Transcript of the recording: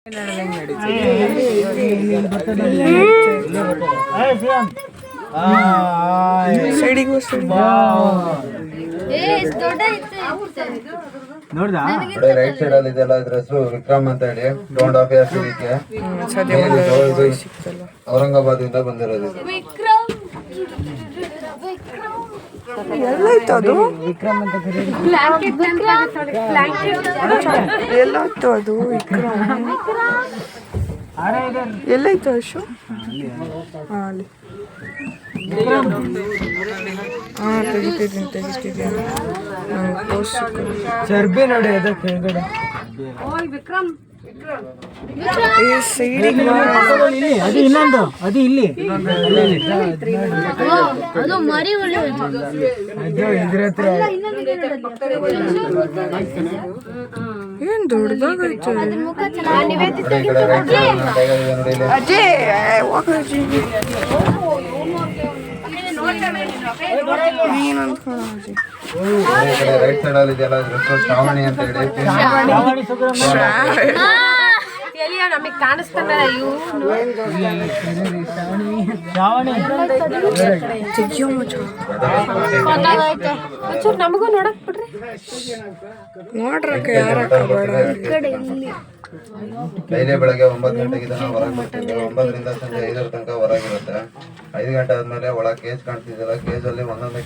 Right side ಅಲ್ಲಿ ಇದೆಲ್ಲ ಇದ್ರ ಹೆಸರು ವಿಕ್ರಮ್ ಅಂತ ಹೇಳಿ 2.5 years ಇದಕ್ಕೆ ಔರಂಗಾಬಾದ್ ಇಂದ ಬಂದಿರೋದು. ಎಲ್ಲಾಯ್ತು ಅದು ಎಲ್ಲಾಯ್ತು ಅದು ವಿಕ್ರಮ್ ಎಲ್ಲಾಯ್ತು ಅಶು ಅಲ್ಲಿ ತೆಗಿತಿದ್ದೀನಿ ಚರ್ಬಿ ನೋಡಿ ಅದ ಕೆಳಗಡೆ ಅದು ಇನ್ನೊಂದು ಅದು ಇಲ್ಲಿ ಇದ್ರ ಹತ್ರ ಏನ್ ದೊಡ್ಡದಾಗೈತೆ ಅಜಯ್ ರೈಟ್ ಸೈಡ್ ಅಲ್ಲಿ ಇದೆಲ್ಲ ಇದ್ರ ಹೆಸರು ಶ್ರಾವಣಿ ಅಂತ ಹೇಳಿ ನಮಗ್ ಕಾಣಿಸ್ತಾನ ನಮಗೂ ನೋಡಕ್ ಬಿಡ್ರಿ ನೋಡ್ರಕ್ಕ ಯಾರಕ್ಕ ಡೈಲಿ ಬೆಳಗ್ಗೆ 9 ಗಂಟೆಗೆ ಇದನ್ನ ಹೊರಗೆ ಬಿಡ್ತೀವಿ. 9 ರಿಂದ ಸಂಜೆ 5 ತನಕ ಹೊರಗಿರುತ್ತೆ. 5 ಗಂಟೆ ಆದ್ಮೇಲೆ ಒಳಗೆ ಕೇಜ್ ಕಾಣ್ತಿದ್ದಲ್ಲ, ಕೇಜ್ ಅಲ್ಲಿ ಒಂದೊಂದು